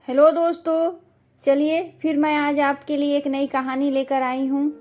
Hello दोस्तों, चलिए फिर मैं आज आपके लिए एक नई कहानी लेकर आई हूँ।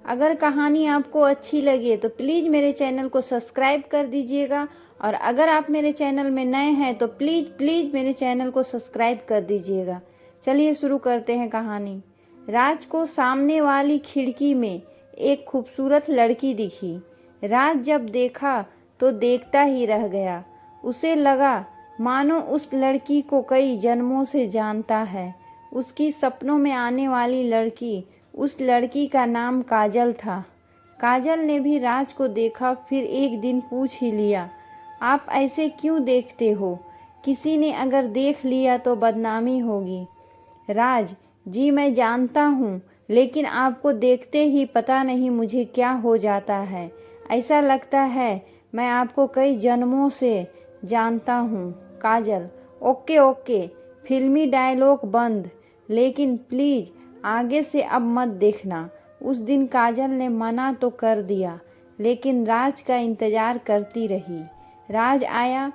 अगर कहानी आपको अच्छी लगे तो प्लीज़ मेरे चैनल को सब्सक्राइब कर दीजिएगा, और अगर आप मेरे चैनल में नए हैं तो प्लीज़ प्लीज़ मेरे चैनल को सब्सक्राइब कर दीजिएगा। चलिए शुरू करते हैं कहानी। राज को सामने वाली खिड़की में एक खूबसूरत लड़की दिखी। राज जब देखा तो देखता ही रह गया। उसे लगा मानो उस लड़की को कई जन्मों से जानता है। उसकी सपनों में आने वाली लड़की, उस लड़की का नाम काजल था। काजल ने भी राज को देखा, फिर एक दिन पूछ ही लिया, आप ऐसे क्यों देखते हो? किसी ने अगर देख लिया तो बदनामी होगी। राज, जी मैं जानता हूँ, लेकिन आपको देखते ही पता नहीं मुझे क्या हो जाता है। ऐसा लगता है मैं आपको कई जन्मों से जानता हूँ। काजल, ओके ओके, फिल्मी डायलॉग बंद, लेकिन प्लीज आगे से अब मत देखना। उस दिन काजल ने मना तो कर दिया, लेकिन राज का इंतजार करती रही। राज आया।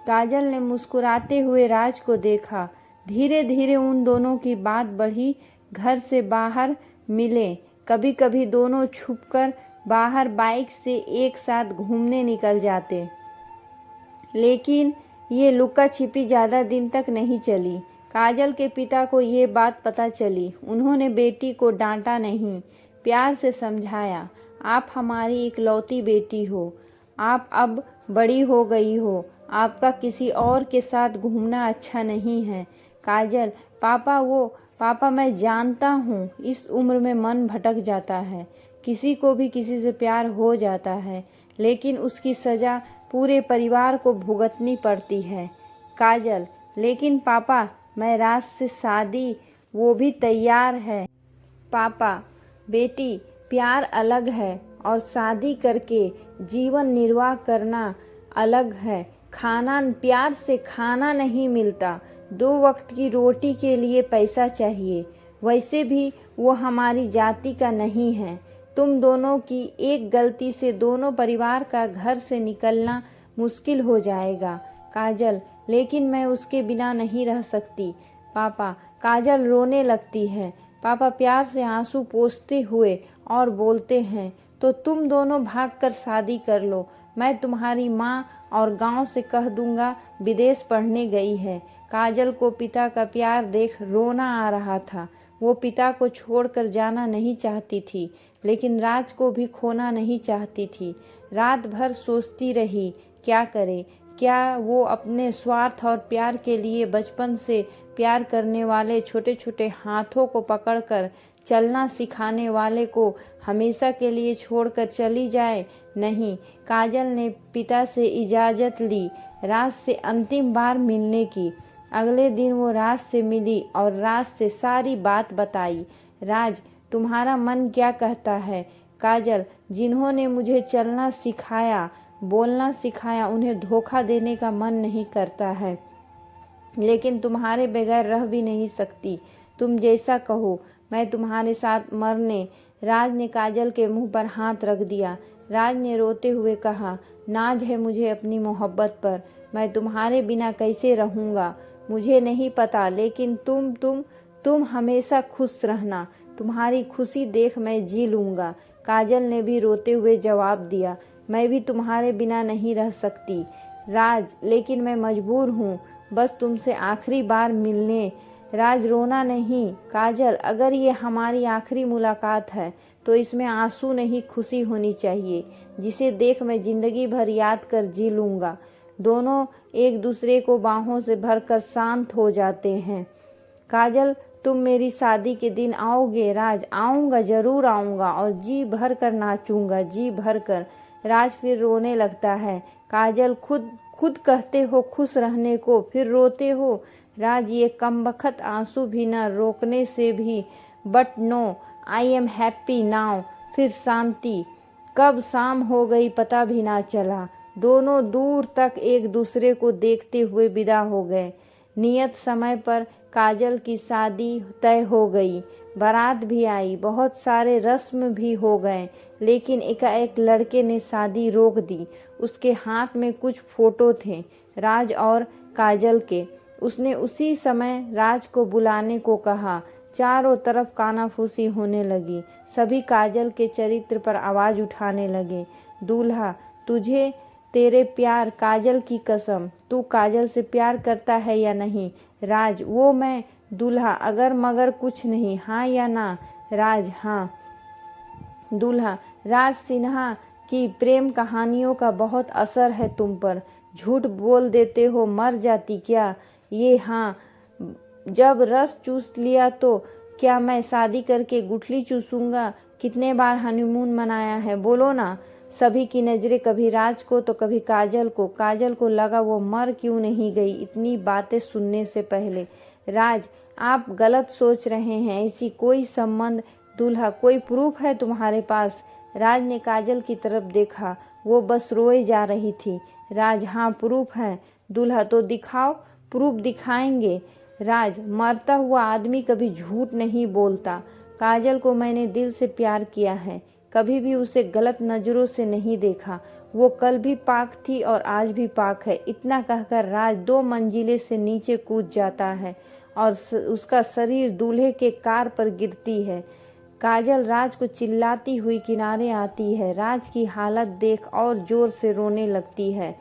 काजल ने मुस्कुराते हुए राज को देखा। धीरे धीरे उन दोनों की बात बढ़ी। घर से बाहर मिले। कभी कभी दोनों छुपकर बाहर बाइक से एक साथ घूमने निकल जाते, लेकिन ये लुका छिपी ज़्यादा दिन तक नहीं चली। काजल के पिता को ये बात पता चली। उन्होंने बेटी को डांटा नहीं, प्यार से समझाया, आप हमारी इकलौती बेटी हो, आप अब बड़ी हो गई हो, आपका किसी और के साथ घूमना अच्छा नहीं है। काजल, पापा मैं जानता हूँ इस उम्र में मन भटक जाता है, किसी को भी किसी से प्यार हो जाता है, लेकिन उसकी सज़ा पूरे परिवार को भुगतनी पड़ती है। काजल, लेकिन पापा मैं राज से शादी, वो भी तैयार है। पापा, बेटी, प्यार अलग है और शादी करके जीवन निर्वाह करना अलग है। प्यार से खाना नहीं मिलता, 2 वक्त की रोटी के लिए पैसा चाहिए। वैसे भी वो हमारी जाति का नहीं है। तुम दोनों की एक गलती से दोनों परिवार का घर से निकलना मुश्किल हो जाएगा। काजल, लेकिन मैं उसके बिना नहीं रह सकती। पापा, काजल रोने लगती है। पापा प्यार से आंसू पोंछते हुए और बोलते हैं, तो तुम दोनों भागकर शादी कर लो। मैं तुम्हारी माँ और गांव से कह दूंगा विदेश पढ़ने गई है। काजल को पिता का प्यार देख रोना आ रहा था। वो पिता को छोड़कर जाना नहीं चाहती थी, लेकिन राज को भी खोना नहीं चाहती थी। रात भर सोचती रही, क्या करे? क्या वो अपने स्वार्थ और प्यार के लिए बचपन से प्यार करने वाले छोटे छोटे हाथों को पकड़कर चलना सिखाने वाले को हमेशा के लिए छोड़कर चली जाए? नहीं। काजल ने पिता से इजाज़त ली राज से अंतिम बार मिलने की। अगले दिन वो राज से मिली और राज से सारी बात बताई। राज, तुम्हारा मन क्या कहता है? काजल, जिन्होंने मुझे चलना सिखाया, बोलना सिखाया, उन्हें धोखा देने का मन नहीं करता है, लेकिन तुम्हारे बगैर रह भी नहीं सकती। तुम जैसा कहो, मैं तुम्हारे साथ मरने। राज ने काजल के मुंह पर हाथ रख दिया। राज ने रोते हुए कहा, नाज है मुझे अपनी मोहब्बत पर, मैं तुम्हारे बिना कैसे रहूँगा मुझे नहीं पता, लेकिन तुम हमेशा खुश रहना। तुम्हारी खुशी देख मैं जी लूँगा। काजल ने भी रोते हुए जवाब दिया, मैं भी तुम्हारे बिना नहीं रह सकती राज, लेकिन मैं मजबूर हूँ बस तुमसे आखिरी बार मिलने। राज, रोना नहीं। काजल, अगर ये हमारी आखिरी मुलाकात है तो इसमें आंसू नहीं, खुशी होनी चाहिए, जिसे देख मैं जिंदगी भर याद कर जी लूँगा। दोनों एक दूसरे को बाहों से भरकर शांत हो जाते हैं। काजल, तुम मेरी शादी के दिन आओगे? राज, आऊँगा, ज़रूर आऊँगा और जी भर कर नाचूंगा, जी भर कर। राज फिर रोने लगता है। काजल, खुद कहते हो खुश रहने को, फिर रोते हो। राज, ये कमबख्त आंसू भी न रोकने से भी, but no, I am happy now. फिर शांति। कब शाम हो गई पता भी ना चला। दोनों दूर तक एक दूसरे को देखते हुए विदा हो गए। नियत समय पर काजल की शादी तय हो गई। बारात भी आई, बहुत सारे रस्म भी हो गए, लेकिन एकाएक लड़के ने शादी रोक दी। उसके हाथ में कुछ फोटो थे, राज और काजल के। उसने उसी समय राज को बुलाने को कहा। चारों तरफ कानाफूसी होने लगी। सभी काजल के चरित्र पर आवाज उठाने लगे। दूल्हा, तुझे तेरे प्यार, काजल की कसम, तू काजल से प्यार करता है या नहीं? राज, वो मैं। दूल्हा, अगर मगर कुछ नहीं, हाँ या ना? राज, हाँ। दूल्हा, राज सिन्हा की प्रेम कहानियों का बहुत असर है तुम पर। झूठ बोल देते हो, मर जाती क्या? ये हाँ, जब रस चूस लिया तो क्या मैं शादी करके गुठली चूसूंगा? कितने बार हनीमून मनाया है, बोलो ना। सभी की नजरें कभी राज को तो कभी काजल को। काजल को लगा वो मर क्यों नहीं गई इतनी बातें सुनने से पहले। राज, आप गलत सोच रहे हैं, ऐसी कोई संबंध। दूल्हा, कोई प्रूफ है तुम्हारे पास? राज ने काजल की तरफ देखा, वो बस रोए जा रही थी। राज, हाँ प्रूफ है। दूल्हा, तो दिखाओ। प्रूफ दिखाएंगे। राज, मरता हुआ आदमी कभी झूठ नहीं बोलता। काजल को मैंने दिल से प्यार किया है, कभी भी उसे गलत नजरों से नहीं देखा। वो कल भी पाक थी और आज भी पाक है। इतना कहकर राज 2 मंजिले से नीचे कूद जाता है और उसका शरीर दूल्हे के कार पर गिरती है। काजल राज को चिल्लाती हुई किनारे आती है। राज की हालत देख और जोर से रोने लगती है।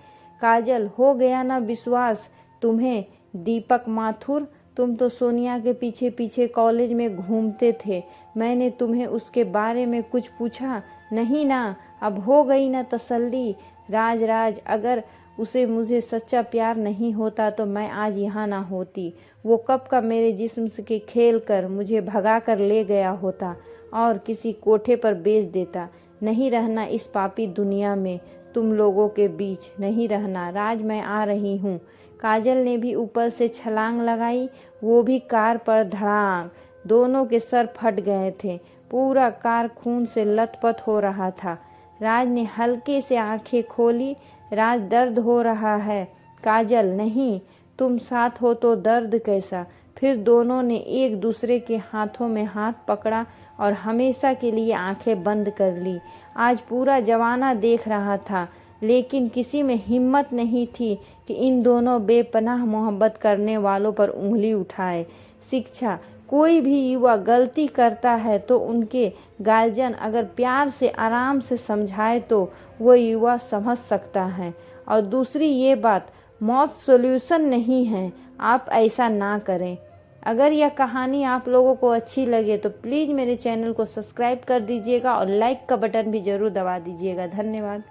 काजल, हो गया ना विश्वास तुम्हें? दीपक माथुर, तुम तो सोनिया के पीछे पीछे कॉलेज में घूमते थे। मैंने तुम्हें उसके बारे में कुछ पूछा नहीं ना? अब हो गई ना तसल्ली? राज, अगर उसे मुझे सच्चा प्यार नहीं होता तो मैं आज यहाँ ना होती। वो कब का मेरे जिस्म से खेल कर मुझे भगा कर ले गया होता और किसी कोठे पर बेच देता। नहीं रहना इस पापी दुनिया में, तुम लोगों के बीच नहीं रहना। राज, मैं आ रही हूँ। काजल ने भी ऊपर से छलांग लगाई, वो भी कार पर धड़ाम। दोनों के सर फट गए थे। पूरा कार खून से लथपथ हो रहा था। राज ने हल्के से आंखें खोली। राज, दर्द हो रहा है? काजल, नहीं, तुम साथ हो तो दर्द कैसा? फिर दोनों ने एक दूसरे के हाथों में हाथ पकड़ा और हमेशा के लिए आंखें बंद कर ली। आज पूरा जमाना देख रहा था, लेकिन किसी में हिम्मत नहीं थी कि इन दोनों बेपनाह मोहब्बत करने वालों पर उंगली उठाए। शिक्षा, कोई भी युवा गलती करता है तो उनके गार्जियन अगर प्यार से आराम से समझाए तो वो युवा समझ सकता है। और दूसरी ये बात, मौत सॉल्यूशन नहीं है, आप ऐसा ना करें। अगर यह कहानी आप लोगों को अच्छी लगे तो प्लीज़ मेरे चैनल को सब्सक्राइब कर दीजिएगा और लाइक का बटन भी ज़रूर दबा दीजिएगा। धन्यवाद।